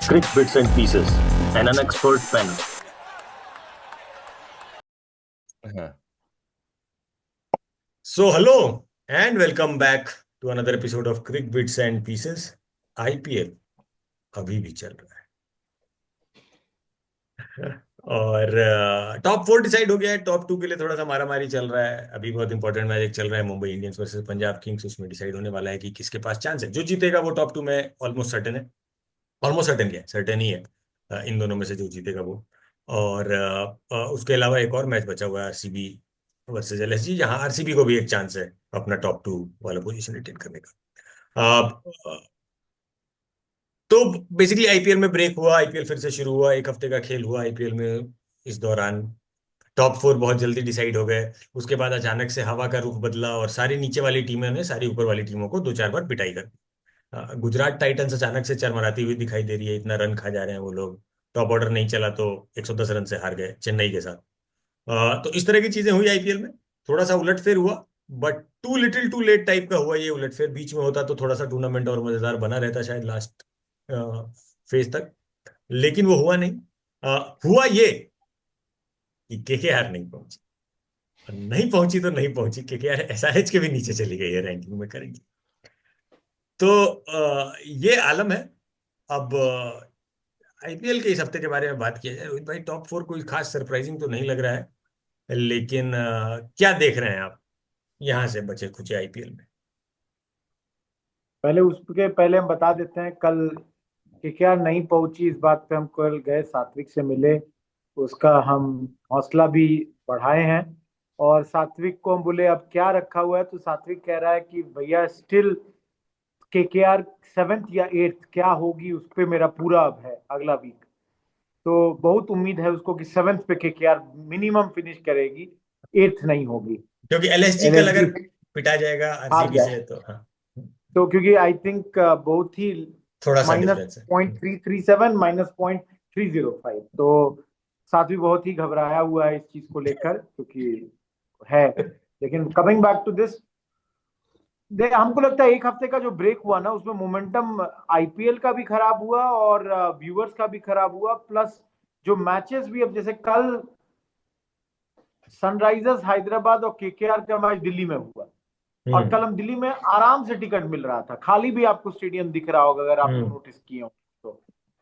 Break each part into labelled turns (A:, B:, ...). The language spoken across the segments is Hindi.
A: Crick Bits and Pieces, and an expert panel.
B: So, hello and welcome back to another episode of Crick Bits and Pieces. IPL अभी भी चल रहा है और टॉप 4 डिसाइड हो गया है। टॉप 2 के लिए थोड़ा सा मारामारी चल रहा है। अभी बहुत इंपॉर्टेंट मैच एक चल रहा है, Mumbai Indians versus Punjab Kings. उसमें डिसाइड होने वाला है कि किसके पास चांस है। जो जीतेगा वो टॉप 2 में ऑलमोस्ट सर्टेन है। ऑलमोस्ट सर्टेन क्या है, सर्टेन ही है। इन दोनों में से जो जीतेगा वो। और उसके अलावा एक और मैच बचा हुआ है, आरसीबी वर्सेस एलएसजी, जहां आरसीबी को भी एक चांस है अपना टॉप 2 वाला पोजीशन रिटेन करने का। तो बेसिकली आईपीएल में ब्रेक हुआ, आईपीएल फिर से शुरू हुआ, एक हफ्ते का खेल हुआ आईपीएल में। इस दौरान टॉप 4 बहुत जल्दी डिसाइड हो गए। उसके बाद अचानक से हवा का रुख बदला और सारी नीचे वाली टीमों ने सारी ऊपर वाली टीमों को 2-4 बार पिटाई कर दी। गुजरात टाइटंस अचानक से चरमराती हुई दिखाई दे रही है, इतना रन खा जा रहे हैं वो लोग। टॉप ऑर्डर नहीं चला तो 110 रन से हार गए चेन्नई के साथ। तो इस तरह की चीजें हुई आईपीएल में। थोड़ा सा उलटफेर हुआ, but too little too late type का हुआ ये उलटफेर। बीच में होता तो थोड़ा सा टूर्नामेंट और मजेदार बना रहता शायद लास्ट फेज तक, लेकिन वो हुआ नहीं। हुआ ये कि केकेआर नहीं पहुंची। और नहीं पहुंची तो नहीं पहुंची, केकेआर एसआरएच के भी नीचे चली गई है रैंकिंग में करेंगे। तो ये आलम है। अब आईपीएल के इस हफ्ते के बारे में बात किया जाए, रोहित भाई टॉप 4 कोई खास सरप्राइजिंग तो नहीं लग रहा है, लेकिन क्या देख रहे हैं आप यहां से बचे खुचे आईपीएल में?
C: पहले उसके पहले हम बता देते हैं कल केकेआर नहीं पहुंची, इस बात पे हम कल गए, सात्विक से मिले, उसका हम हौसला भी बढ़ाए हैं। और सात्विक को हम बोले अब क्या रखा हुआ है, तो सात्विक कह रहा है कि भैया स्टिल केकेआर 7th या 8th क्या होगी उस पे मेरा पूरा अब है अगला वीक। तो बहुत उम्मीद है उसको कि 7th पे केकेआर मिनिमम फिनिश करेगी, 8th नहीं होगी।
B: क्योंकि एलएसजी कल अगर पिटा जाएगा
C: हार
B: आरसीबी से
C: जाए
B: तो हाँ,
C: तो, क्योंकि आई थिंक बहुत ही
B: थोड़ा सा
C: माइनस
B: डिफरेंस है।
C: 0.337 -0.305, तो साथी बहुत ही घबराया हुआ है इस चीज को लेकर, क्योंकि है। लेकिन कमिंग बैक टू दिस, हमको लगता है एक हफ्ते का जो ब्रेक हुआ ना, उसमें मोमेंटम आईपीएल का भी खराब हुआ और व्यूअर्स का भी खराब हुआ, प्लस जो मैचेस भी, अब जैसे कल सनराइजर्स हैदराबाद और केकेआर का मैच दिल्ली में हुआ, और कल हम दिल्ली में आराम से टिकट मिल रहा था, खाली भी आपको स्टेडियम दिख रहा होगा अगर आपने नोटिस किए हो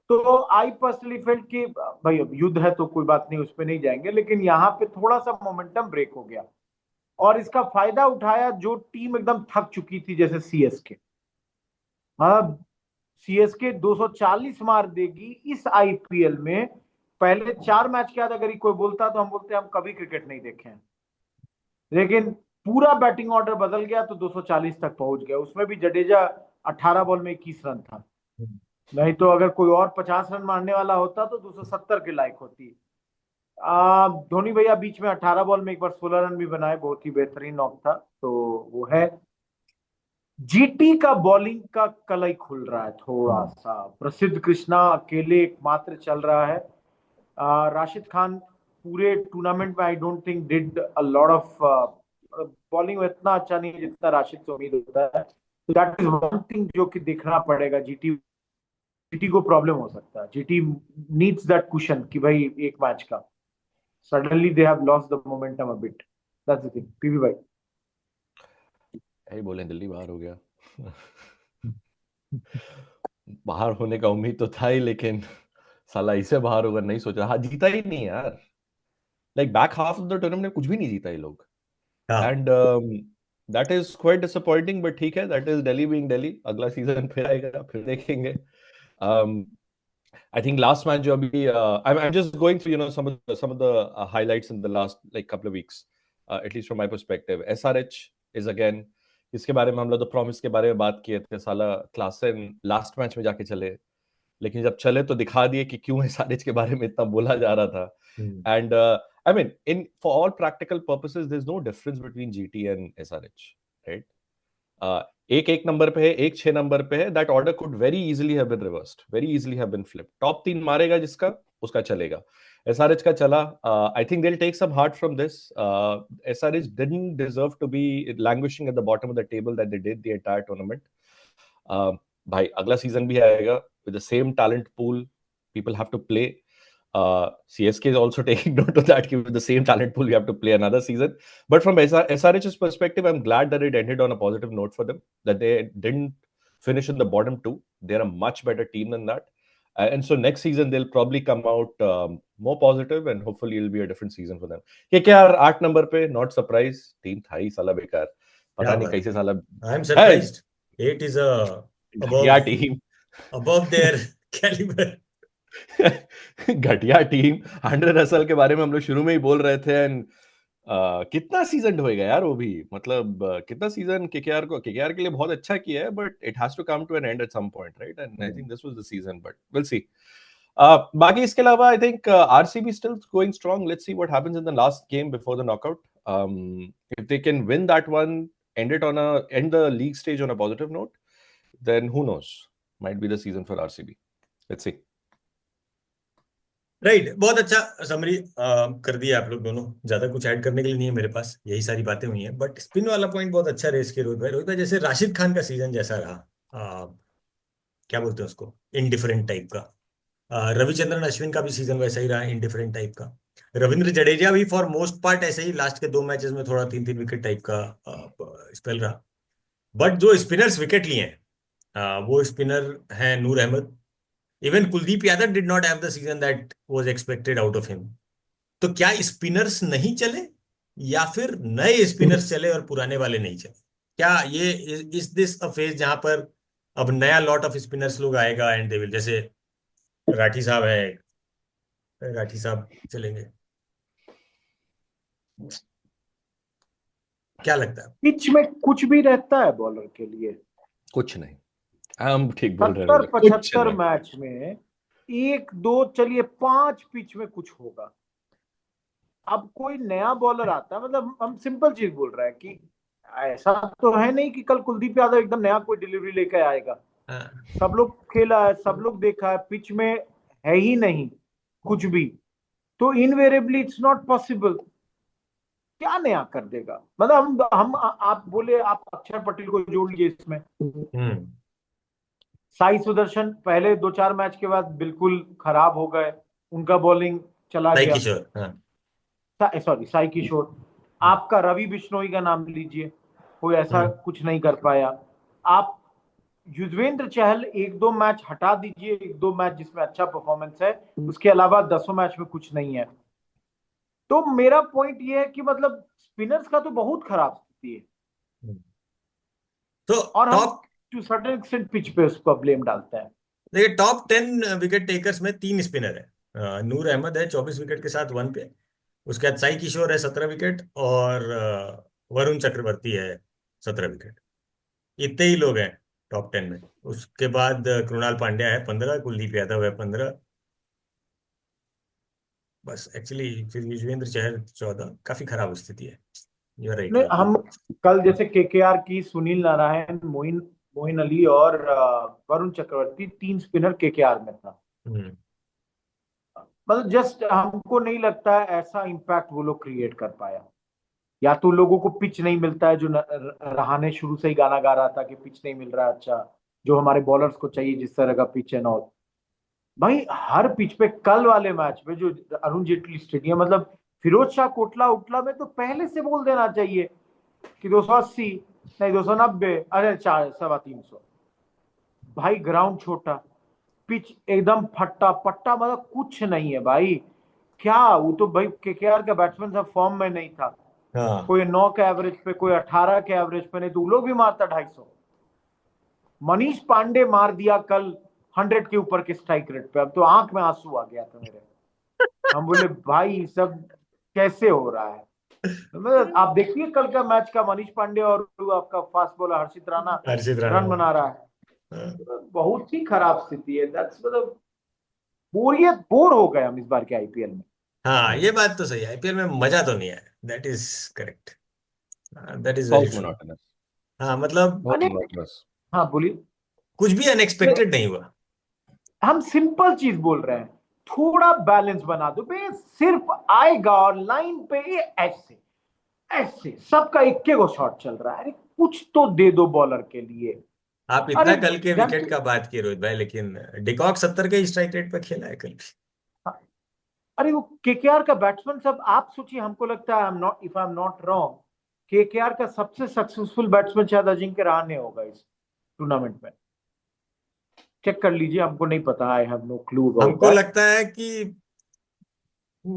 C: तो आई पर्सनली फेल्ट कि भाई अब युद्ध है तो कोई बात नहीं, उस पर नहीं जाएंगे, लेकिन यहाँ पे थोड़ा सा मोमेंटम ब्रेक हो गया और इसका फायदा उठाया जो टीम एकदम थक चुकी थी, जैसे सीएसके। हाँ, सीएसके 240 मार देगी इस आईपीएल में। पहले 4 मैच के बाद अगर कोई बोलता तो हम बोलते हम कभी क्रिकेट नहीं देखे हैं, लेकिन पूरा बैटिंग ऑर्डर बदल गया तो 240 तक पहुंच गया। उसमें भी जडेजा 18 बॉल में 21 रन था, नहीं तो अगर कोई और 50 रन मारने वाला होता तो 270 के लायक होती। धोनी भैया बीच में 18 बॉल में एक बार 16 रन भी बनाए, बहुत ही बेहतरीन नॉक था, तो वो है। जीटी का बॉलिंग का कलई खुल रहा है थोड़ा सा। प्रसिद्ध कृष्णा अकेले एकमात्र चल रहा है। राशिद खान पूरे टूर्नामेंट में आई don't think did a lot of bowling में इतना अच्छा नहीं जितना राशिद से उम्मीद होता है। तो दैट इज वन थिंग जो कि देखना पड़ेगा। जीटी को प्रॉब्लम हो सकता है, जीटी नीड्स दैट कुशन कि भाई एक मैच का suddenly they have lost the momentum a bit. That's the thing. PV भाई
D: यही बोले, दिल्ली बाहर हो गया। बाहर होने का उम्मीद तो था ही, लेकिन साला इसे बाहर होकर नहीं सोचा। हाँ, जीता ही नहीं यार। Like back half of the tournament में कुछ भी नहीं जीता ये लोग, and that is quite disappointing. But ठीक है, that is Delhi being Delhi. अगला सीजन फिर आएगा, फिर देखेंगे। I think last match जो अभी I'm just going through some of the highlights in the last like couple of weeks, at least from my perspective. SRH is again, इसके बारे में हम लोग तो प्रॉमिस के बारे में बात किए थे, साला क्लासन लास्ट मैच में जाके चले, लेकिन जब चले तो दिखा दिए कि क्यों SRH के बारे में इतना बोला जा रहा था। And I mean, for all practical purposes, there's no difference between GT and SRH, right? एक नंबर पे है, एक 6 नंबर पे है। That order could very easily have been reversed, very easily have been flipped. Top 3 मारेगा जिसका, उसका चलेगा। SRH का चला। I think they will take some heart from this. SRH didn't deserve to be languishing at the bottom of the table that they did the entire tournament. भाई अगला सीजन भी आएगा with the same talent pool people have to play. CSK is also taking note of that. With the same talent pool, you have to play another season. But from SRH's perspective, I'm glad that it ended on a positive note for them. That they didn't finish in the bottom two. They're a much better team than that. And so next season they'll probably come out more positive, and hopefully it'll be a different season for them. KKR 8 number पे, not surprised. Team था ही साला बेकार. पता नहीं कैसे साला.
B: I'm surprised. 8 is
D: घटिया टीम.
B: above their caliber.
D: घटिया टीम. आंड्रे रसल के बारे में हम लोग शुरू में ही बोल रहे थे. एंड कितना सीजन होएगा यार वो भी. मतलब कितना सीजन केकेआर के लिए बहुत अच्छा किया है, but it has to come to an end at some point, right? And I think this was the season, but will see. बाकी इसके अलावा I think RCB still going strong. Let's see what happens in the last game before the knockout. If they can win that one, end the league stage on a positive note, then who knows, might be the season for RCB. Let's see.
B: Right, बहुत अच्छा समरी कर दिया आप लोग दोनों. ज्यादा कुछ ऐड करने के लिए नहीं है मेरे पास, यही सारी बातें हुई हैं. बट स्पिन वाला पॉइंट बहुत अच्छा रेस किया रोहित भाई. जैसे राशिद खान का सीजन जैसा रहा, क्या बोलते हैं उसको, इनडिफरेंट टाइप का. रविचंद्रन अश्विन का भी सीजन वैसा ही रहा, इनडिफरेंट टाइप का. रविंद्र जडेजा भी फॉर मोस्ट पार्ट ऐसे ही लास्ट के 2 मैचेस में थोड़ा 3-3 विकेट टाइप का स्पेल रहा. बट जो स्पिनर्स विकेट लिए हैं वो स्पिनर हैं Noor Ahmad. Even Kuldeep Yadav did not have the season that was expected out of him. तो क्या स्पिनर्स नहीं चले या फिर नए स्पिनर्स चले और पुराने वाले नहीं चले? क्या ये इज दिस अ फेज जहां पर अब नया लॉट ऑफ स्पिनर्स लोग आएगा एंड दे विल, जैसे राठी साहब है, राठी साहब चलेंगे, क्या लगता है?
C: पिच में कुछ भी रहता है बॉलर के लिए?
D: कुछ नहीं. हम ठीक बोल रहे हैं.
C: 75 मैच में 1-2 चलिए 5 पिच में कुछ होगा. अब कोई नया बॉलर आता है, मतलब हम सिंपल चीज बोल रहे हैं कि ऐसा तो है नहीं कि कल कुलदीप यादव एकदम नया कोई डिलीवरी लेकर आएगा. सब लोग खेला है, सब लोग देखा है, पिच में है ही नहीं कुछ भी, तो इनवेरिएबली इट्स नॉट पॉसिबल. क्या नया कर देगा? मतलब हम आप बोले, आप अक्षर पटेल को जोड़ लीजिए इसमें. साई सुदर्शन पहले 2-4 मैच के बाद बिल्कुल खराब हो गए, उनका बॉलिंग चला गया. सॉरी, साई किशोर. आपका रवि बिश्नोई का नाम लीजिए, कोई ऐसा कुछ नहीं कर पाया. आप युजवेंद्र चहल 1-2 मैच हटा दीजिए, 1-2 मैच जिसमें अच्छा परफॉर्मेंस है, उसके अलावा 10 मैच में कुछ नहीं है. तो मेरा पॉइंट ये है कि मतलब स्पिनर्स का तो बहुत खराब स्थिति है.
B: तो
C: और हम टू सर्टेन एक्सटेंट पिच पे उसको ब्लेम डालते हैं.
B: देखिए, टॉप 10 विकेट टेकर्स में 3 स्पिनर है. नूर अहमद है 24 विकेट के साथ 1 पे. उसके बाद साई किशोर है 17 विकेट, और वरुण चक्रवर्ती है 17 विकेट. इतने ही लोग हैं टॉप 10 में. उसके बाद कृणाल पांड्या है 15, कुलदीप यादव है 15, बस. एक्चुअली फिर युजवेंद्र चहल 14. काफी खराब स्थिति है. You are right.
C: हम कल जैसे केकेआर की सुनील नारायण, मोइन अली और वरुण चक्रवर्ती 3 स्पिनर केकेआर में था. मतलब जस्ट हमको नहीं लगता है ऐसा इम्पैक्ट वो लोग क्रिएट कर पाया. या तो लोगों को पिच नहीं मिलता है, जो रहाने शुरू से ही गाना गा रहा था कि पिच नहीं मिल रहा है अच्छा, जो हमारे बॉलर्स को चाहिए जिस तरह का पिच है. नॉट भाई हर पिच पे. कल वाले मैच में जो अरुण जेटली स्टेडियम, मतलब फिरोज शाह कोटला उटला में तो पहले से बोल देना चाहिए कि 280 नहीं 290, अरे 350. भाई ग्राउंड छोटा, पिच एकदम फट्टा पट्टा, मतलब कुछ नहीं है भाई. क्या वो तो भाई केकेआर का बैट्समैन सब फॉर्म में नहीं था. कोई 9 के एवरेज पे, कोई 18 के एवरेज पे, नहीं तो वो लोग भी मारता 250. मनीष पांडे मार दिया कल 100 के ऊपर के स्ट्राइक रेट पे. अब तो आंख में आंसू आ गया था मेरे. हम बोले भाई सब कैसे हो रहा है. मतलब आप देखिए कल का मैच का, मनीष पांडे और आपका फास्ट बॉलर हर्षित राणा रन बना रहा है. बहुत ही खराब स्थिति है. मतलब बोर हो गए हम इस बार के आईपीएल में.
B: हाँ, ये बात तो सही है. आईपीएल में मजा तो नहीं है. That is correct. That is very monotonous. हाँ, मतलब
C: हाँ बोलिए.
B: कुछ भी अनएक्सपेक्टेड नहीं हुआ.
C: हम सिंपल चीज बोल रहे हैं, थोड़ा बैलेंस बना दो बे. सिर्फ आएगा और लाइन पे ऐसे ऐसे सबका 1 गो शॉट चल रहा है. अरे कुछ तो दे दो बॉलर के लिए.
B: आप इतना
C: अरे
B: कल के विकेट
C: जानते
B: का बात किए रोहित भाई, लेकिन डिकॉक 70 के स्ट्राइक रेट पे खेला है कल भी।
C: अरे वो केकेआर का बैट्समैन सब, आप सोचिए, हमको लगता है, if I am not wrong, KKR का सबसे सक्सेसफुल बैट्समैन शायद अजिंक्य रहाणे होगा इस टूर्नामेंट में। चेक कर लीजिए, हमको नहीं पता, I have no clue about
B: हमको
C: दैट।
B: लगता है कि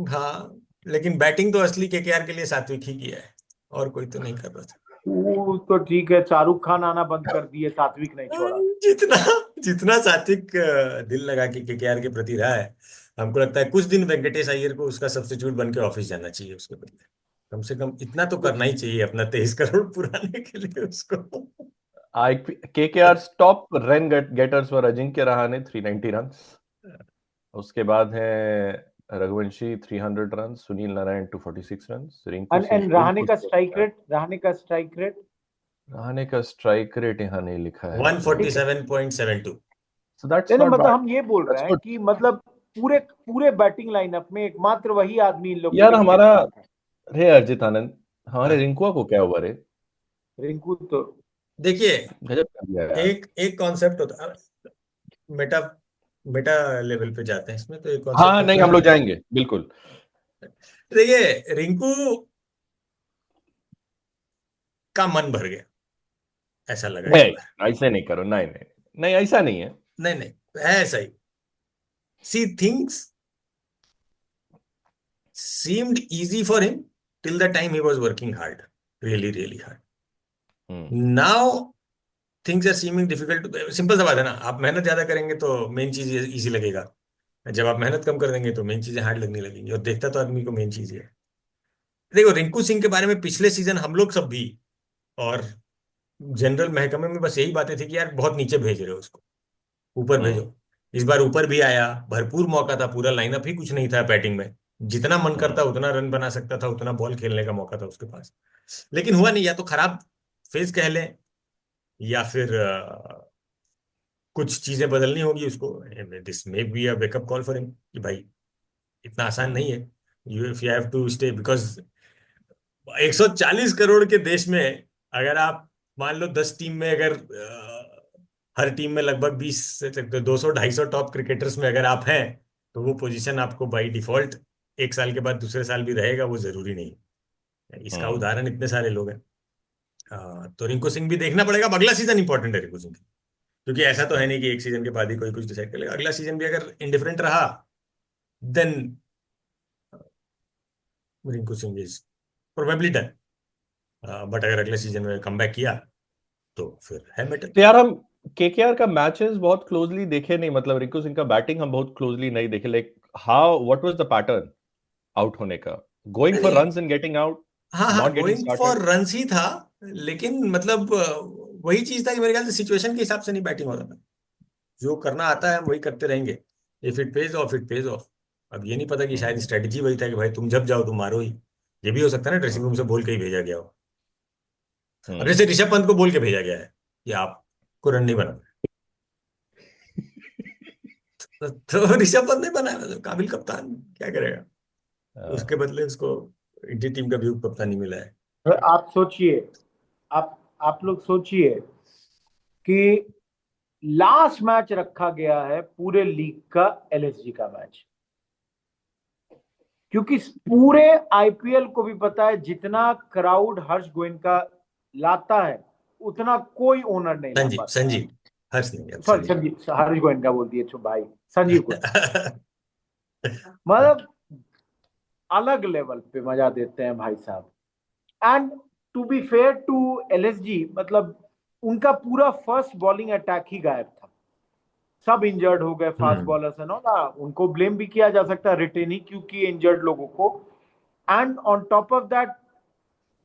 B: हाँ, लेकिन बैटिंग तो असली केकेआर के लिए सात्विक ही किया है, और कोई तो नहीं कर रहा था।
C: वो तो ठीक है, शाहरुख खान आना बंद कर दिए, सात्विक नहीं छोड़ा।
B: जितना जितना सात्विक दिल लगा के केकेआर के प्रति रहा है, हमको लगता है कुछ दिन वेंकटेश अय्यर को उसका सब्स्टिट्यूट बन के ऑफिस जाना चाहिए उसके बदले। कम से कम इतना तो करना ही चाहिए अपना 23 करोड़ पुराने के लिए उसको।
D: KKR's top run getters were Ajinkya Rahane 390 runs. उसके बाद है Raghuvanshi 300 runs, Sunil Narayan 246 runs, Rinku Singh
C: and Rahane का स्ट्राइक रेट,
D: रहाणे का स्ट्राइक रेट यहाँ नहीं लिखा है।
B: 147.72।
D: So that's
C: नहीं
D: not
C: मतलब
D: bad.
C: हम ये बोल रहे
D: That's
C: हैं
D: good.
C: कि मतलब पूरे पूरे बैटिंग लाइनअप में एकमात्र वही आदमी इन लोग के
D: यार
C: लिए
D: हमारा
C: खेल रहा था।
D: रे अर्जित आनंद, हमारे रिंकुआ को क्या हुआ रे?
C: रिंकू तो
B: देखिए,
D: गजब कर दिया यार।
B: एक एक कॉन्सेप्ट होता है, मेटा मेटा लेवल पे जाते हैं इसमें, तो एक कॉन्सेप्ट
D: हाँ नहीं,
B: होता
D: हम लोग
B: है।
D: जाएंगे बिल्कुल।
B: देखिए, रिंकू का मन भर गया, ऐसा लगा इस
D: नहीं,
B: बार।
D: ऐसे नहीं करो, नहीं नहीं नहीं, ऐसा नहीं है।
B: नहीं नहीं, है ऐसा ही। See things seemed easy for him till the time he was working hard, really really hard. Now things are seeming difficult. Simple सा बात है ना, आप मेहनत ज्यादा करेंगे तो मेन चीज इजी लगेगा, जब आप मेहनत कम कर देंगे तो मेन चीजें हार्ड लगने लगेंगी, और देखता तो आदमी को मेन चीज है। देखो, रिंकू सिंह के बारे में पिछले सीजन हम लोग सब भी, और जनरल महकमे में बस यही बातें थी कि यार बहुत नीचे भेज रहे हो उसको, ऊपर भेजो। इस बार ऊपर भी आया, भरपूर मौका था, पूरा लाइनअप ही कुछ नहीं था बैटिंग में, जितना मन करता उतना रन बना सकता था, उतना बॉल खेलने का मौका था उसके पास, लेकिन हुआ नहीं। या तो खराब फेज कह लें, या फिर कुछ चीजें बदलनी होगी उसको। This may be a wake up call for him कि भाई इतना आसान नहीं है, you if you have to stay, because 140 crore के देश में अगर आप मान लो 10 टीम में, अगर हर टीम में लगभग 20 से 200-250 टॉप क्रिकेटर्स में अगर आप हैं, तो वो पोजीशन आपको बाय डिफॉल्ट एक साल के बाद दूसरे साल भी रहेगा, वो जरूरी नहीं है। इसका उदाहरण इतने सारे लोग हैं। तो रिंकू सिंह भी देखना पड़ेगा। अब अगला सीजन इंपॉर्टेंट है रिंकू सिंह, क्योंकि ऐसा तो है नहीं कि एक सीजन के बाद ही कोई कुछ डिसाइड करेगा। अगला सीजन भी अगर इंडिफरेंट रहा, then Rinku Singh is probably done. But अगर अगले सीजन में कमबैक किया तो फिर है मैटर।
D: तो यार हम केकेआर का मैचेस बहुत क्लोजली देखे नहीं, मतलब रिंकू सिंह का बैटिंग हम बहुत क्लोजली नहीं देखे। Like how, what was the pattern out होने का? गोइंग फॉर
B: नहीं,
D: रन्स एंड गेटिंग आउट,
B: हाँ हाँ,
D: not getting
B: going for
D: started.
B: Runs ही था, लेकिन मतलब वही चीज था कि मेरे ख्याल से सिचुएशन के हिसाब से नहीं बैटिंग होता था। जो करना आता है हम वही करते रहेंगे, if it pays of it pays of. अब ये नहीं पता कि शायद स्ट्रेटेजी वही था कि भाई तुम जब जाओ तुम मारो ही। ये भी हो सकता है ना, ड्रेसिंग रूम से बोल के ही भेजा गया हो। अब जैसे ऋषभ पंत को बोल के भेजा गया है कि आपको रन नहीं बनाना, तो ऋषभ पंत नहीं बनाया, तो काबिल कप्तान क्या करेगा, उसके बदले उसको इंडिया टीम का भी कप्तान मिला है।
C: तो आप सोचिए, आप लोग सोचिए कि लास्ट मैच रखा गया है पूरे लीग का एलएसजी का मैच, क्योंकि पूरे आईपीएल को भी पता है जितना क्राउड हर्ष गोयनका लाता है उतना कोई ओनर नहीं ला
B: संजीव
C: पाता।
B: संजीव हर्ष नहीं, अब
C: सॉरी,
B: संजीव।
C: संजीव, हर्ष गोयनका बोल दिए छो भाई, संजीव को। मतलब अलग लेवल पे मजा देते हैं भाई साहब। And to be fair to LSG, मतलब उनका पूरा फर्स्ट बॉलिंग अटैक ही गायब था, सब इंजर्ड हो गए फास्ट बॉलर्स है ना, उनको ब्लेम भी किया जा सकता है, रिटेन ही क्यों किए इंजर्ड लोगों को। And on top of that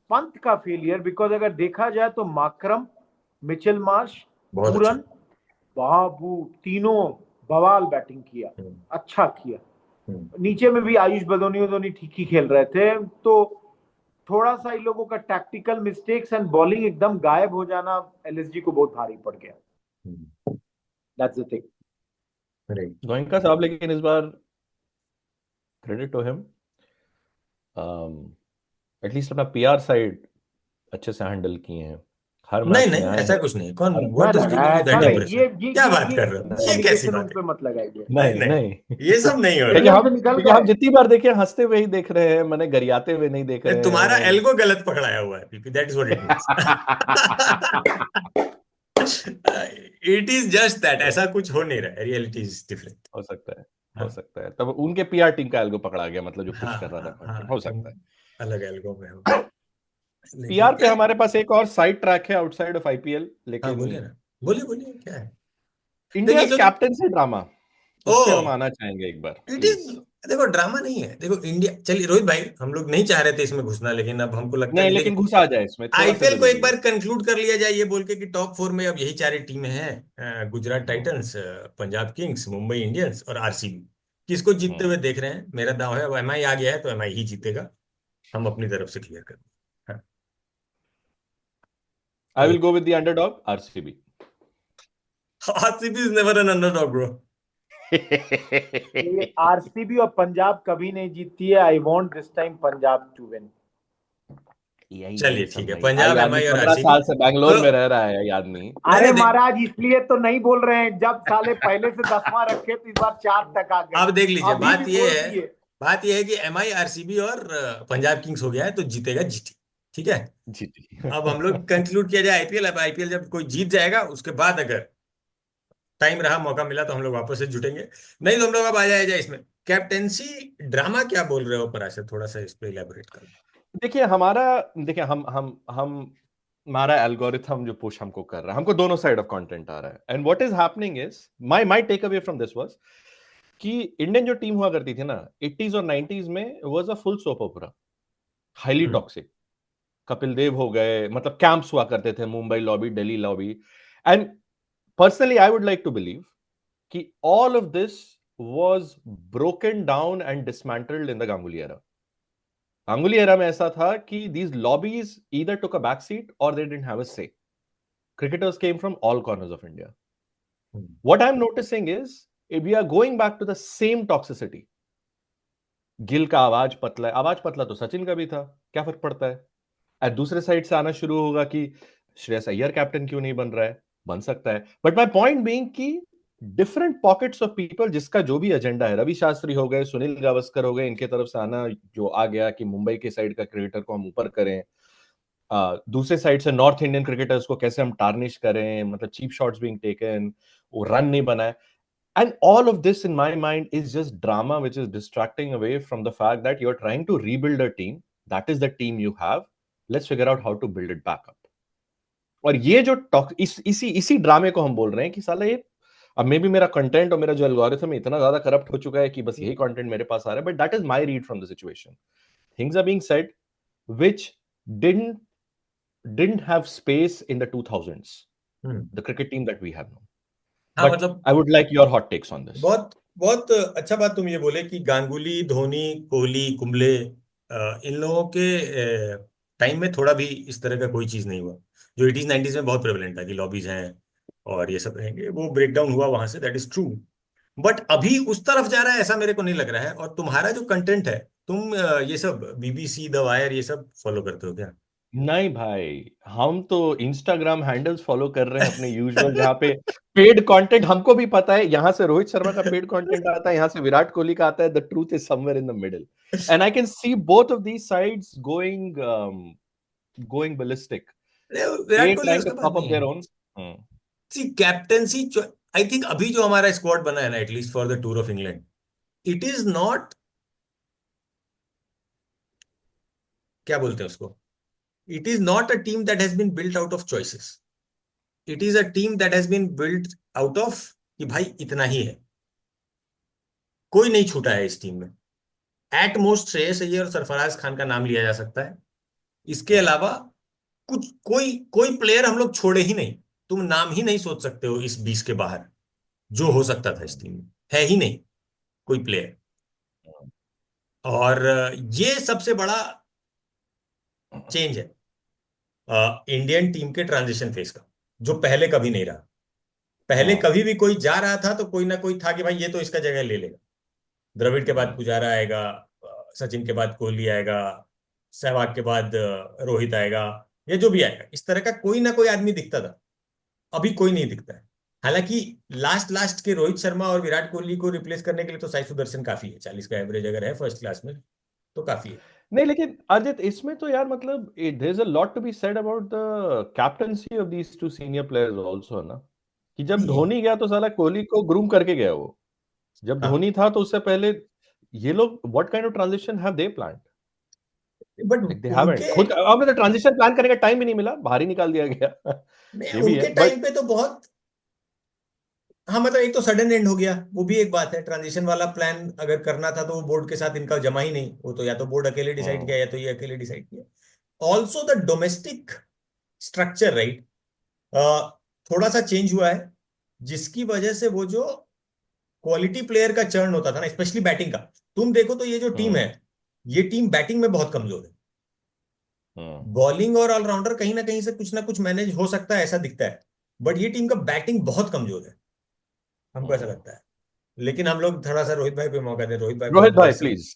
C: Pant का फेलियर, बिकॉज अगर देखा जाए तो माकरम, मिचेल मार्श,
B: बहुत अच्छा।
C: पूरन, बाबू, तीनों बवाल बैटिंग किया, अच्छा किया। नीचे में भी आयुष बदोनी ठीक ही खेल रहे थे। तो थोड़ा सा इन लोगों का टैक्टिकल मिस्टेक्स एंड बॉलिंग एकदम गायब हो जाना एलएसजी को बहुत भारी पड़ गया। That's the thing.
D: गोयनका साहब लेकिन इस बार क्रेडिट टू हिम, एटलीस्ट अपना पीआर साइड अच्छे से हैंडल किए हैं। हर
B: नहीं
D: मैच में
B: नहीं,
D: आए
B: ऐसा
D: हैं।
B: कुछ नहीं। कौन,
D: हर
B: व्हाट
C: ना
B: इज
C: ना
B: गिविंग यू
C: ऐसा
B: दैट
D: नहीं
C: नहीं,
B: इंप्रेशन? क्या बात कर रहे हो, ये कैसी
C: एलिगेशन उन
B: बात
C: पे
B: है?
C: मत लगाइए।
B: नहीं
D: नहीं
B: नहीं,
D: नहीं,
B: ये सब नहीं हो
D: क्योंकि
B: रहा।
C: स्टेडियम से
D: हम
C: निकल
D: क्योंकि हम
C: गए।
D: जितनी बार देखे हंसते हुए ही देख रहे हैं, मैंने गरियाते हुए नहीं देख
B: नहीं,
D: रहे
B: तुम्हारा
D: हैं।
B: एल्गो गलत पकड़ाया हुआ है PP, that is what it means. It is just that, ऐसा कुछ हो नहीं रहा है, रियलिटी इज डिफरेंट।
D: हो सकता है,
B: हाँ
D: हो सकता है तब उनके पीआर टीम का एल्गो पकड़ा गया, मतलब जो
B: हाँ
D: पुश कर रहा था
B: हाँ
D: कंटेंट,
B: हाँ,
D: हो
B: तुम
D: सकता
B: अलग एल्गो में हो,
D: है।
B: लेकिन
D: पीआर पे
B: क्या।
D: हमारे पास एक और साइड ट्रैक है आउटसाइड ऑफ आईपीएल,
B: हाँ
D: लेकिन
B: बोलिए ना, बोलिए बोलिए, क्या है?
D: इंडिया
B: देखिए जो तुम,
D: कैप्टनसी ड्रामा,
B: ओ,
D: उस पे हम आना चाहेंगे एक बार
B: इट इज,
D: प्लीज।
B: देखो ड्रामा नहीं है, देखो इंडिया, चलिए रोहित भाई, हम लोग नहीं चाह रहे थे इसमें घुसना, लेकिन अब हमको लगता है
D: नहीं
B: कि
D: लेकिन
B: देखिए,
D: घुसा जाए इसमें, थोड़ा सा
B: आईपीएल को एक
D: जरूरी है।
B: बार कंक्लूड कर लिया जाए ये बोल के कि टॉप फोर में अब यही चार ही टीमें हैं, Gujarat
D: hmm,
B: titans, Punjab kings, Mumbai Indians और आरसीबी। किसको जीतते
D: हम्म।
B: हुए देख रहे हैं? मेरा दांव है, अब एमआई आ गया है तो एमआई ही जीतेगा, हम अपनी तरफ से क्लियर कर दें। हाँ,
D: आई विल
B: तो
D: go with the underdog RCB.
B: RCB is never an underdog bro.
C: ये आरसीबी और पंजाब कभी नहीं जीतती है। I want this time Punjab to win.
D: यही
B: चलिए
D: यही
B: ठीक
D: सब
B: है,
D: भाई,
B: पंजाब
D: आदमी
B: एमआई और
D: 15 साल
B: आरसीबी।
D: से बैंगलोर
B: तो
D: में रह रहा है ये आदमी।
B: नहीं
C: अरे
B: नहीं देख,
C: महाराज, इसलिए तो नहीं बोल रहे हैं, जब साले पहले से 10वां रखे तो इस बार 4 तक आ गए।
B: अब देख लीजिए,
C: अभी भी
B: बात ये
C: बोल
B: है,
C: दिए।
B: बात ये है कि एमआई आरसीबी और पंजाब किंग्स हो गया है तो जीतेगा जीटी। ठीक है,
D: जी जी।
B: अब हम लोग कंक्लूड किया जाए आईपीएल। अब आईपीएल जब कोई जीत जाएगा उसके बाद अगर टाइम रहा, मौका मिला तो हम लोग वापस से जुटेंगे, नहीं तो हम लोग अब आ जाए जाए इसमें कैप्टेंसी ड्रामा। क्या बोल रहे हो पराशर, थोड़ा सा इस पे इलेबोरेट करो।
D: देखिए हमारा, देखिए हम हमारा एल्गोरिथम जो पुश हमको कर रहा है, हमको दोनों साइड ऑफ कंटेंट आ रहा है, and what is happening is, my my takeaway from this was कि इंडियन जो टीम हुआ करती थी ना 80s और 90s में, was a full soap opera, highly
B: hmm
D: toxic. Kapil Dev हो गए, मतलब कैंप्स हुआ करते थे, Mumbai lobby, Delhi lobby, and personally I would like to believe कि all of this was broken down and dismantled in the Ganguly era. Ganguly era में ऐसा था कि these lobbies either took a back seat or they didn't have a say. Cricketers came from all corners of India.
B: Hmm
D: What I'm noticing is we are going back to the same toxicity. Gill का आवाज पतला है, आवाज पतला तो सचिन का भी था, क्या फर्क पड़ता है? दूसरे साइड से आना शुरू होगा कि श्रेयस अय्यर कैप्टन क्यों नहीं बन रहा है, बन सकता है, बट माय पॉइंट बीइंग कि डिफरेंट पॉकेट्स ऑफ पीपल, जिसका जो भी एजेंडा है, रवि शास्त्री हो गए, सुनील गावस्कर हो गए, इनके तरफ से आना जो आ गया कि मुंबई के साइड का क्रिकेटर को हम ऊपर करें, दूसरे साइड से नॉर्थ इंडियन क्रिकेटर्स को कैसे हम टार्निश करें, मतलब चीप शॉट्स बीइंग टेकन, वो रन नहीं बनाए, and all of this in my mind is just drama which is distracting away from the fact that you're trying to rebuild a team. That is the team you have. Let's figure out how to build it back up. और ये जो टॉक इसी इसी ड्रामे को हम बोल रहे हैं कि साला ये, अब मे बी मेरा कंटेंट और मेरा जो एल्गोरिथम इतना ज्यादा करप्ट हो चुका है कि बस यही कंटेंट मेरे पास आ रहा है, but that is my read from the situation. Things are being said which didn't didn't have space in the 2000s,
B: hmm.
D: the cricket team that we have now.
B: हाँ
D: But
B: मतलब,
D: I would like your hot takes on this.
B: बहुत बहुत अच्छा बात तुम ये बोले कि गांगुली, धोनी, कोहली, कुंबले, इन लोगों के टाइम में थोड़ा भी इस तरह का कोई चीज नहीं हुआ जो 80s 90s में बहुत प्रेवलेंट था कि लॉबीज हैं और ये सब रहेंगे, वो ब्रेक डाउन हुआ वहां से, दैट इज ट्रू। बट अभी उस तरफ जा रहा है ऐसा मेरे को नहीं लग रहा है। और तुम्हारा जो कंटेंट है, तुम ये सब बीबीसी, द वायर, ये सब फॉलो करते हो क्या?
D: नहीं भाई, हम तो इंस्टाग्राम हैंडल्स फॉलो कर रहे हैं अपने यूजुअल, जहाँ पे पेड कंटेंट हमको भी पता है, यहाँ से रोहित शर्मा का पेड कंटेंट आता है, यहाँ से विराट कोहली का आता है, the truth is somewhere in the middle, and I can see both of these sides going ballistic.
B: Virat
D: A
B: Kohli
D: trying to
B: उसके पास
D: pop
B: नहीं
D: up
B: है।
D: their own.
B: See captaincy, I think अभी जो हमारा स्क्वाड बना है ना, at least for the tour of England, it is not, क्या बोलते हैं उसको, it is not a team that has been built out of choices. It is a team that has been built out of कि भाई इतना ही है, कोई नहीं छूटा है इस टीम में। एट मोस्ट श्रेयस अय्यर और सरफराज खान का नाम लिया जा सकता है, इसके अलावा कुछ कोई कोई प्लेयर हम लोग छोड़े ही नहीं। तुम नाम ही नहीं सोच सकते हो इस 20 के बाहर जो हो सकता था इस टीम में, है ही नहीं कोई प्लेयर। और ये सबसे बड़ा चेंज है इंडियन टीम के ट्रांजिशन फेज का, जो पहले कभी नहीं रहा। पहले कभी भी कोई जा रहा था तो कोई ना कोई था कि भाई ये तो इसका जगह ले लेगा। द्रविड़ के बाद पुजारा आएगा, सचिन के बाद कोहली आएगा, सहवाग के बाद रोहित आएगा, या जो भी आएगा, इस तरह का कोई ना कोई आदमी दिखता था। अभी कोई नहीं दिखता है। हालांकि लास्ट के रोहित शर्मा और विराट कोहली को रिप्लेस करने के लिए तो साई सुदर्शन काफी है, 40 का एवरेज अगर है फर्स्ट क्लास में तो काफी है।
D: नहीं, लेकिन अजित इसमें तो यार मतलब there is a lot to be said about the captaincy of these two senior players also ना, कि जब
B: नहीं,
D: धोनी गया तो साला कोहली को ग्रूम करके गया वो। जब
B: हाँ,
D: धोनी था तो उससे पहले ये लोग what kind of transition have they planned?
B: But
D: like they haven't
B: उनके
D: खुद, अब तो ट्रांजिशन प्लान करने का टाइम ही नहीं मिला, बाहर ही निकाल दिया गया। ये भी
B: उनके
D: है बट
B: टाइम पे तो बहुत, हाँ मतलब एक तो सडन एंड हो गया, वो भी एक बात है। ट्रांजिशन वाला प्लान अगर करना था तो वो बोर्ड के साथ इनका जमा ही नहीं, वो तो या तो बोर्ड अकेले डिसाइड किया या तो ये अकेले डिसाइड किया। Also the domestic structure right थोड़ा सा चेंज हुआ है, जिसकी वजह से वो जो क्वालिटी प्लेयर का चर्न होता था ना, स्पेशली बैटिंग का, तुम देखो तो ये जो टीम है, ये टीम बैटिंग में बहुत कमजोर है। बॉलिंग और ऑलराउंडर कहीं ना कुछ मैनेज हो सकता है ऐसा दिखता है, बट ये टीम का बैटिंग बहुत कमजोर है, हमको ऐसा लगता है। लेकिन हम लोग थोड़ा सा रोहित भाई पे मौका दें, रोहित भाई
D: रोहित
B: बहुत
D: भाई
B: देर से
D: प्लीज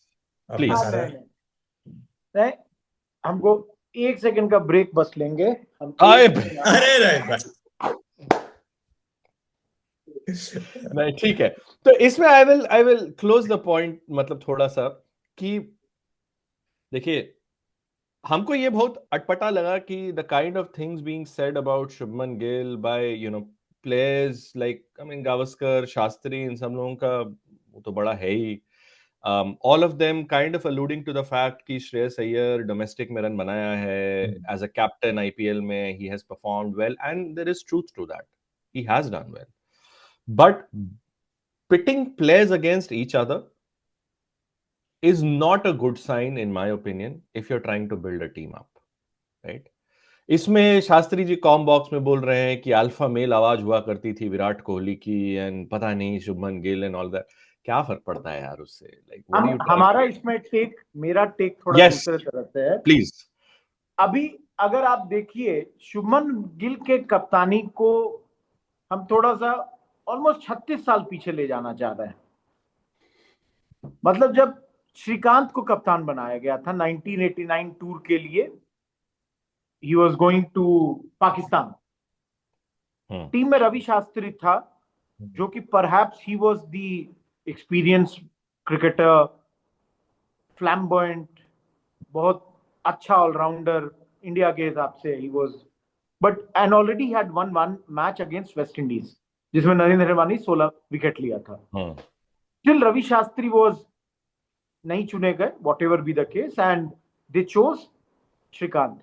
B: अपना
D: प्लीज।
C: हाँ,
B: सारा।
C: नहीं, हमको 1 सेकंड का ब्रेक बस लेंगे हम।
D: आए
B: अरे रोहित भाई
D: नहीं ठीक है, तो इसमें I will close the point, मतलब थोड़ा सा कि देखिए, हमको ये बहुत अटपटा लगा कि the kind of things being said about Shubman Gill by players like I mean Gavaskar, Shastri, इन सब लोगों का वो तो बड़ा है ही। All of them kind of alluding to the fact कि श्रेयस अय्यर डोमेस्टिक में रन बनाया है एज अ कैप्टन आईपीएल में, he has performed well and there is truth to that, he has done well, but pitting players against each other is not a good sign in my opinion if you're trying to build a team up, right? इसमें शास्त्री जी कॉम बॉक्स में बोल रहे हैं कि अल्फा मेल आवाज हुआ करती थी विराट कोहली की एंड पता नहीं Shubman Gill and all that. क्या फर्क पड़ता है यार उससे? Like what are you trying
C: हमारा
D: टू?
C: इसमें मेरा टेक थोड़ा
D: यस
C: दूसरे तरह से है।
D: प्लीज।
C: अभी अगर आप देखिए शुभमन गिल के कप्तानी को हम थोड़ा सा ऑलमोस्ट 36 साल पीछे ले जाना चाह रहे हैं। मतलब जब श्रीकांत को कप्तान बनाया गया था 1989 टूर के लिए, he was going to Pakistan, team में रवि शास्त्री था जो कि perhaps he was the experience cricketer, flamboyant, बहुत अच्छा ऑलराउंडर इंडिया के हिसाब से he was, but and already had one match against West Indies जिसमें नरेंद्र हिरवानी 16 विकेट लिया था। स्टिल रवि शास्त्री वॉज नहीं चुने गए, whatever be the case, and they chose Srikkanth.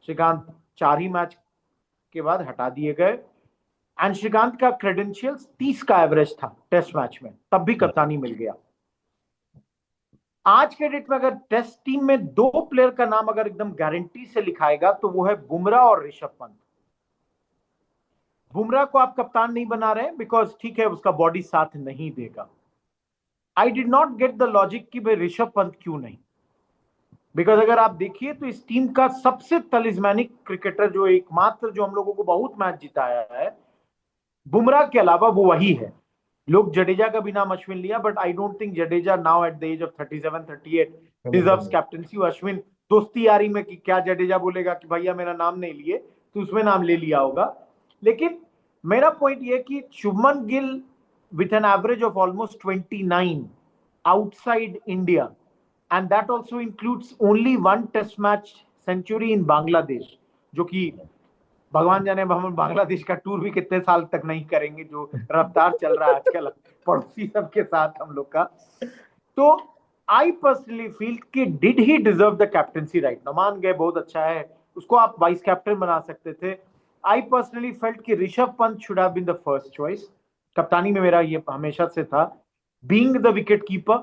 C: Srikkanth 4 ही मैच के बाद हटा दिए गए एंड श्रीकांत का क्रेडेंशियल्स 30 का एवरेज था टेस्ट मैच में, तब भी कप्तानी मिल गया। आज के डेट में अगर टेस्ट टीम में 2 प्लेयर का नाम अगर एकदम गारंटी से लिखाएगा तो वो है बुमराह और ऋषभ पंत। बुमराह को आप कप्तान नहीं बना रहे बिकॉज ठीक है उसका बॉडी साथ नहीं देगा। I did not get the logic कि भाई ऋषभ पंत क्यों नहीं, बिकॉज अगर आप देखिए तो इस टीम का सबसे तलिस्मैनिक क्रिकेटर जो एकमात्र जो हम लोगों को बहुत मैच जिताया है बुमराह के अलावा वो वही है। लोग जडेजा का भी नाम अश्विन लिया, but I don't think Jadeja now at the age of 37-38 deserves captaincy. Ashwin दोस्ती यारी में कि क्या जडेजा बोलेगा कि भैया मेरा नाम नहीं लिए, तो उसमें नाम ले लिया होगा। लेकिन मेरा पॉइंट ये कि Shubman Gill with an average of almost 29 outside India, and that also includes only 1 test match century in Bangladesh, जो कि भगवान जाने हम बांग्लादेश का टूर भी कितने साल तक नहीं करेंगे, जो रफ्तार चल रहा है आजकल पड़ोसी सबके साथ हम लोग का। तो आई पर्सनली फील कि did he deserve the captaincy right ना, मान गए बहुत अच्छा है उसको आप वाइस कैप्टन बना सकते थे। आई पर्सनली फेल्ट कि Rishabh Pant should have been the first choice. कप्तानी में मेरा ये हमेशा से था, बीइंग द विकेट कीपर,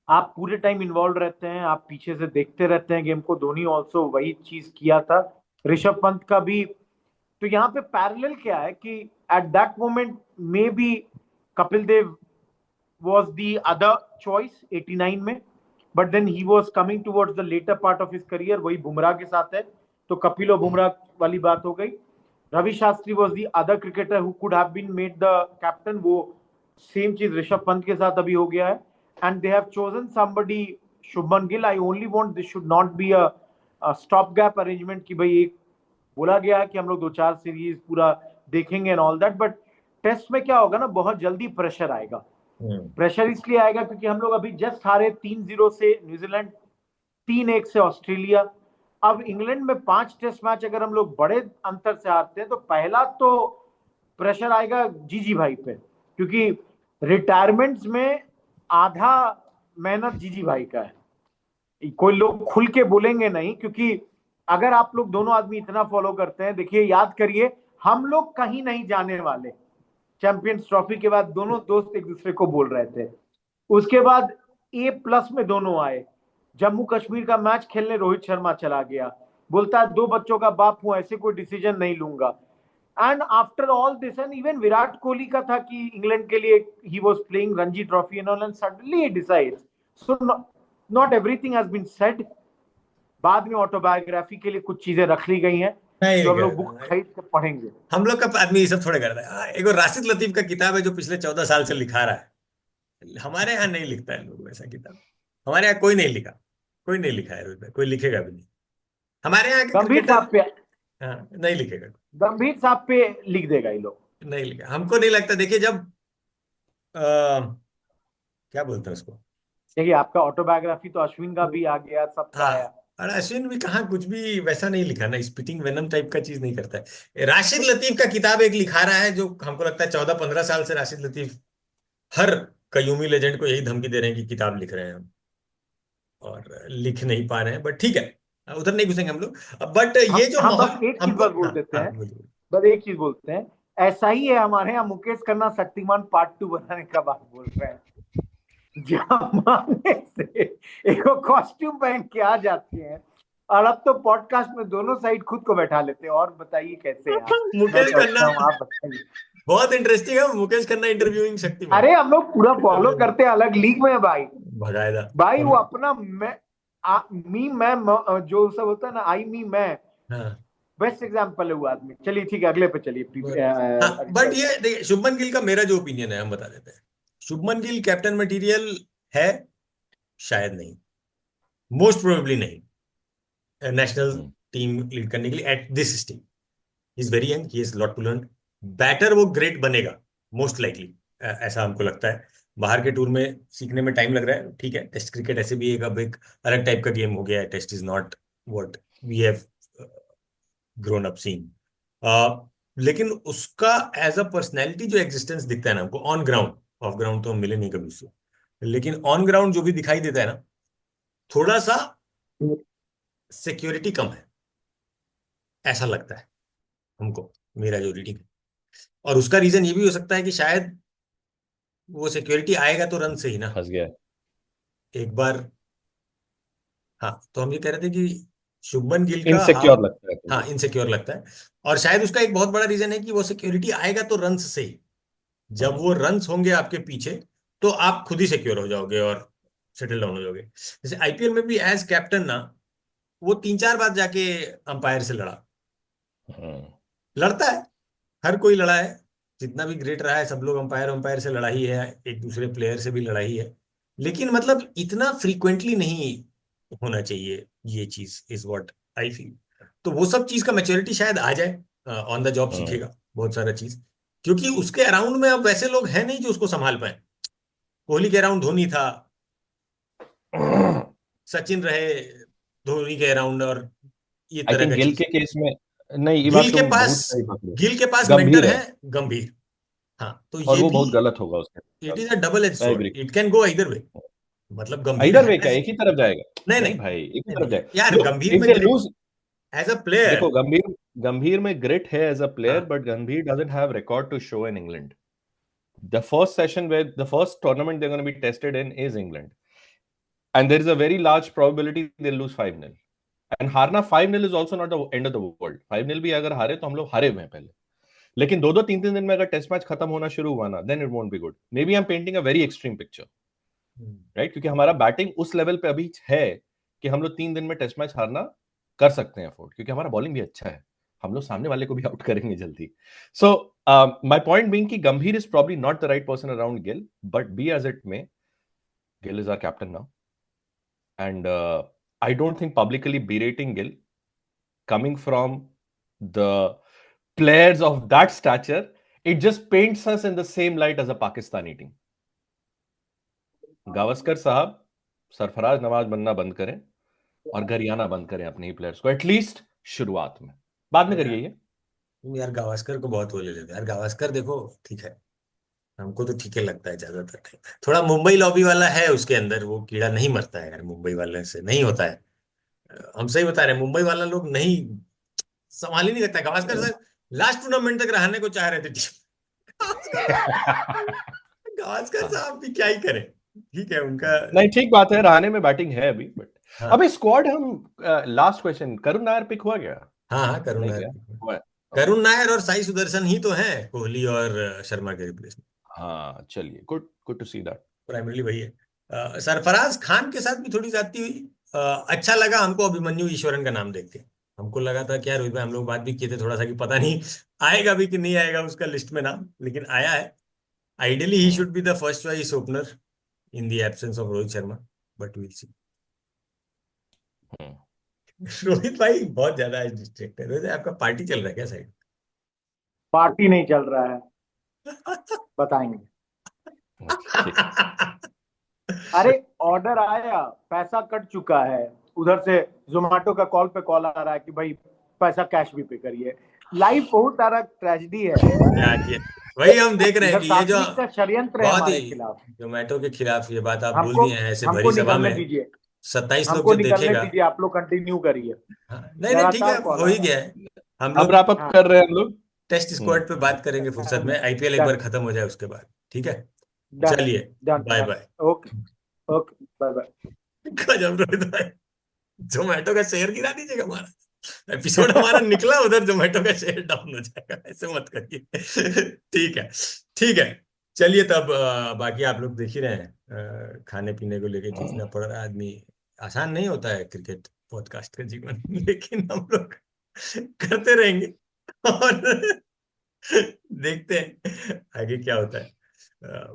C: आप पूरे टाइम इन्वॉल्व रहते हैं, आप पीछे से देखते रहते हैं गेम को। धोनी ऑल्सो वही चीज किया था, ऋषभ पंत का भी। तो यहाँ पे पैरेलल क्या है कि at that moment maybe Kapil Dev was the other choice 89 में, but then he was coming towards the later part of his career, वही बुमराह के साथ है, तो कपिल और बुमराह वाली बात हो गई। Ravi Shastri was the other cricketer who could have been made the captain, वो सेम चीज ऋषभ पंत के साथ अभी हो गया है। and they have chosen somebody, Shubman Gill. I only want this should not be a stop gap arrangement की भाई एक बोला गया है कि हम लोग 2-4 सीरीज पूरा देखेंगे and all that, but test में क्या होगा ना, बहुत जल्दी प्रेशर आएगा। प्रेशर इसलिए आएगा क्योंकि हम लोग अभी जस्ट हारे 3-0 से न्यूजीलैंड, 3-1 से ऑस्ट्रेलिया। अब इंग्लैंड में 5 टेस्ट मैच अगर हम लोग बड़े अंतर से हारते हैं तो पहला तो प्रेशर आएगा जीजी भाई पे, क्योंकि रिटायरमेंट्स में आधा मेहनत जीजी भाई का है। कोई लोग खुल के बोलेंगे नहीं, क्योंकि अगर आप लोग दोनों आदमी इतना फॉलो करते हैं, देखिए याद करिए, हम लोग कहीं नहीं जाने वाले। चैंपियंस ट्रॉफी के बाद दोनों दोस्त एक दूसरे को बोल रहे थे। उसके बाद A+ में दोनों आए। जम्मू कश्मीर का मैच खेलने रोहित शर्मा चला गया, बोलता है 2 बच्चों का बाप हूं, ऐसे कोई डिसीजन नहीं लूंगा। And after all this, and even Virat Kohli का था कि इंग्लैंड के लिए ही was playing Ranji Trophy and all, and suddenly he decides. So not everything has been said. बाद में ऑटोबायोग्राफी के लिए कुछ चीजें रख ली गई हैं जो हम लोग बुक खरीद के पढ़ेंगे।
B: हम लोग का आदमी ये सब थोड़े करता है। एक राशिद लतीफ का किताब है जो पिछले 14 साल से लिखा रहा है। हमारे यहाँ नहीं लिखता है लोग वैसा किताब। हमारे यहाँ कोई नहीं लिखा, कोई नहीं लिखा है रोहित भाई, कोई लिखेगा भी नहीं हमारे यहाँ के
C: गंभीर साहब पे,
B: हाँ, नहीं लिखेगा।
C: गंभीर साहब पे लिख देगा ये लोग,
B: नहीं लिखा, हमको नहीं लगता। देखिए जब क्या बोलते हैं उसको,
C: देखिए आपका ऑटोबायोग्राफी तो अश्विन का भी आ गया, सबका
B: हाँ,
C: आया।
B: और अश्विन भी कहाँ कुछ भी वैसा नहीं लिखा ना, स्पिटिंग वेनम टाइप का चीज नहीं करता है। राशिद लतीफ का किताब एक लिखा रहा है जो हमको लगता है 14-15 साल से राशिद लतीफ हर कयूमी लेजेंड को यही धमकी दे रहे हैं कि किताब लिख रहे हैं हम, और लिख नहीं पा रहे हैं। बट ठीक है, उधर नहीं घुसेंगे हम लोग। बट ये जो
C: हम
B: माहौल
C: बस एक चीज
B: हमको,
C: बस बोल देते हैं, बस एक चीज बोलते हैं, ऐसा ही है हमारे यहाँ मुकेश खन्ना शक्तिमान पार्ट 2 बनाने का बात बोल रहे हैं। जमाने से एक कॉस्ट्यूम पहन के आ जाते हैं, और अब तो पॉडकास्ट में दोनों साइड खुद को बैठा लेते हैं। और बताइए कैसे हैं आप?
B: मुकेश खन्ना
C: आप बताइए।
B: बहुत इंटरेस्टिंग है, मुकेश खन्ना इंटरव्यूइंग शक्तिमान।
C: अरे हम लोग पूरा फॉलो करते हैं, अलग लीग में है भाई।
B: भगाएगा
C: भाई वो अपना मी मैं जो सब होता है ना, आई मी मैं,
B: हाँ।
C: बेस्ट एग्जांपल है वो आदमी। चलिए ठीक है, अगले पे चलिए।
B: हाँ, बट ये देखिए शुभमन गिल का मेरा जो ओपिनियन है हम बता देते हैं। शुभमन गिल कैप्टन मटेरियल है? शायद नहीं, मोस्ट प्रोबेबली नहीं नेशनल टीम लीड करने के लिए at this stage. Is very young, he has lot to learn. Batter वो ग्रेट बनेगा मोस्ट लाइकली, ऐसा हमको लगता है। बाहर के टूर में सीखने में टाइम लग रहा है, ठीक है। टेस्ट क्रिकेट ऐसे भी अब एक अलग टाइप का गेम हो गया है। Test is not what we have grown up seen. लेकिन उसका एज अ पर्सनैलिटी जो एग्जिस्टेंस दिखता है ना हमको ऑन ग्राउंड, ऑफ ग्राउंड तो हम मिले नहीं कभी उससे, लेकिन ऑन ग्राउंड जो भी दिखाई देता है ना, थोड़ा सा सिक्योरिटी कम है ऐसा लगता है हमको, मेरा जो रीडिंग है। और उसका रीजन ये भी हो सकता है कि शायद वो सिक्योरिटी आएगा तो रन से ही ना,
D: फंस गया
B: एक बार। हाँ, तो हम ये कह रहे थे कि शुभमन गिल का
D: इनसिक्योर लगता है।
B: हाँ, इनसिक्योर लगता है। और शायद उसका एक बहुत बड़ा रीजन है कि वो सिक्योरिटी आएगा तो रन्स से ही। जब वो रन्स होंगे आपके पीछे तो आप खुद ही सिक्योर हो जाओगे और सेटल डाउन हो जाओगे। जैसे आईपीएल में भी एज कैप्टन ना, वो 3-4 बार जाके अंपायर से लड़ा, लड़ता है, हर कोई लड़ा है, जितना भी ग्रेट रहा है सब लोग अंपायर से लड़ा ही है, एक दूसरे प्लेयर से भी लड़ाई है। लेकिन मतलब इतना फ्रीक्वेंटली नहीं होना चाहिए ये चीज, इज व्हाट आई फील। तो वो सब चीज का मैच्योरिटी शायद आ जाए, ऑन द जॉब सीखेगा बहुत सारा चीज, क्योंकि उसके अराउंड में अब वैसे लोग हैं नहीं जो उसको संभाल पाए। कोहली के अराउंड धोनी था, सचिन रहे धोनी के अराउंड, और ये तरह का
D: गिल
B: चीज।
D: के केस में नहीं, ये बात
B: गिल के पास
D: गंभीर
B: मेंटर
D: है।
B: है गंभीर। हाँ, तो
D: और
B: ये
D: वो
B: भी
D: बहुत गलत होगा उसके।
B: It is a double edge
D: I
B: sword,
D: agree.
B: It can go either way. मतलब गंभीर
D: इधर वे
B: है
D: क्या एक ही तरफ जाएगा?
B: नहीं
D: नहीं
B: नहीं
D: भाई, एक ही
B: नहीं,
D: तरफ
B: नहीं।
D: जाएगा।
B: यार
D: Look,
B: गंभीर
D: if
B: में
D: they lose,
B: as a player,
D: देखो गंभीर में ग्रिट है एज अ प्लेयर,
B: हाँ,
D: but Gambhir doesn't have record to show in England. The first session where the first tournament they're going to be tested in is England, and there is a very large probability they'll lose 5-0. And हारना 5-0 is also not the end of the world. 5-0 भी अगर हारे तो हम लोग हारे हुए हैं पहले, लेकिन 2-3 दिन में अगर टेस्ट मैच खत्म होना शुरू हुआ ना, then it won't be good. Maybe I'm painting a very extreme picture, right? क्योंकि हमारा बैटिंग उस लेवल पे अभी है कि हम लोग 3 दिन में टेस्ट मैच हारना कर सकते हैं अफोर्ड, क्योंकि हमारा बॉलिंग भी अच्छा है, हम लोग सामने वाले को भी आउट करेंगे जल्दी। सो माय पॉइंट बीइंग कि Gambhir is probably not the right person around Gill, but be as it may, Gill is our captain now, and I don't think publicly berating Gill, coming from the players of that stature, it just paints us in the same light as a Pakistani team. Gavaskar साहब सरफराज नवाज बनना बंद करें और गरियाना बंद करें अपने ही प्लेयर्स को, एटलीस्ट शुरुआत में, बाद में करिए ये।
B: यार गावस्कर को बहुत वो ले लेते यार। गावस्कर देखो ठीक है, हमको तो ठीक है लगता है ज्यादातर टाइम। थोड़ा मुंबई लॉबी वाला है उसके अंदर, वो कीड़ा नहीं मरता है यार, मुंबई वाले से नहीं होता है। हम सही बता रहे हैं, मुंबई वाला लोग नहीं संभाल ही नहीं सकता। गावस्कर सर लास्ट टूर्नामेंट तक रहने को चाह रहे थे गावस्कर साहब भी क्या ही करें, ठीक है उनका।
D: नहीं ठीक बात है, रहाणे में बैटिंग है अभी, बट
B: हाँ।
D: अबे स्क्वाड हम last question, Karun Nair pick हुआ क्या?
B: हाँ करुण
D: नहीं
B: नायर,
D: क्या? हुआ है।
B: करुण नायर और साई सुदर्शन ही तो है कोहली और शर्मा के रिप्लेसमेंट।
D: हाँ चलिए, good to see that.
B: Primarily वही है। सरफराज खान के साथ भी थोड़ी जाती हुई अच्छा लगा हमको अभिमन्यु ईश्वरन का नाम देख के। हमको लगा था कि यार रोहित भाई, हम लोग बात भी किए थे थोड़ा सा कि पता नहीं आएगा भी कि नहीं आएगा उसका लिस्ट में नाम, लेकिन आया है। Ideally he should be the first choice opener in the absence of Rohit Sharma, but will सी। रोहित भाई बहुत ज्यादा डिस्ट्रैक्ट है। रोहित भाई, आपका पार्टी चल रहा है क्या साइड?
C: पार्टी नहीं चल रहा है, बताएंगे। अरे ऑर्डर आया, पैसा कट चुका है, उधर से जोमेटो का कॉल पे कॉल आ रहा है कि भाई पैसा कैश भी पे करिए। लाइफ बहुत सारा ट्रेजेडी है।
B: क्या किया? वही हम देख रहे हैं कि ये जो
C: का षड्यंत्र है
B: बहुत
C: हमारे
B: ही
C: खिलाफ।
B: जोमेटो के खिलाफ ये बात आप बोल
C: हमको
B: दिए हैं ऐसे
C: हमको
B: भरी सभा
C: निकलने
B: में,
C: दीजिए,
B: 27 लोग
C: हमको
B: जो
C: निकलने
B: देखेगा।
C: दीजिए, आप लोग कंटिन्यू करिए।
B: हाँ, नहीं ठीक है,
C: लगातार कॉल
B: हो
C: आ
B: ही
C: रहा
B: गया है। हम
D: अब
B: लोग
D: रैप अप कर रहे हैं हम लोग।
B: टेस्ट स्क्वाड पे बात करेंगे फुर्सत में, आईपीएल एक बार खत्म हो जाए उसके बाद, ठीक है?
C: डन
B: चलिए
C: done,
B: bye bye.
C: Okay okay, bye bye.
B: गजब रोहित भाई, जोमेटो का शेयर गिरा दीजिएगा हमारा। एपिसोड हमारा निकला उधर, जोमेटो का शेयर डाउन हो जाएगा, ऐसे मत करिए। ठीक है चलिए तब बाकी आप लोग देख ही रहे हैं, खाने पीने को लेके जूझना पड़ रहा है आदमी। आसान नहीं होता है क्रिकेट पॉडकास्ट का जीवन, लेकिन हम लोग करते रहेंगे और देखते हैं आगे क्या होता है।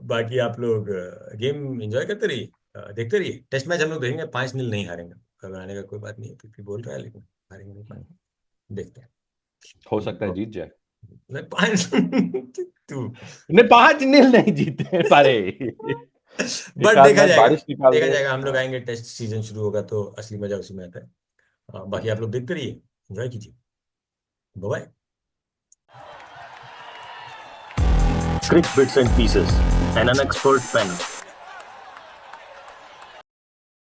B: बाकी आप लोग गेम एंजॉय करते रहिए, देखते रहिए। टेस्ट मैच हम लोग देखेंगे, 5-0 नहीं हारेंगे, घबराने का कोई बात नहीं है। पीपी बोल रहा है लेकिन हारेंगे नहीं, 5 देखते हैं।
D: हो सकता है जीत जाए।
B: नहीं 5 तू
D: नहीं 5-0 नहीं जीते पारे।
B: बट देखा
D: जाएगा,
B: जाएगा। हम लोग आएंगे, टेस्ट सीजन शुरू होगा तो असली मजा उसी में आता है। बाकी आप लोग देखते रहिए, एंजॉय कीजिए, bye.
A: Cricket bits and pieces, and an expert panel.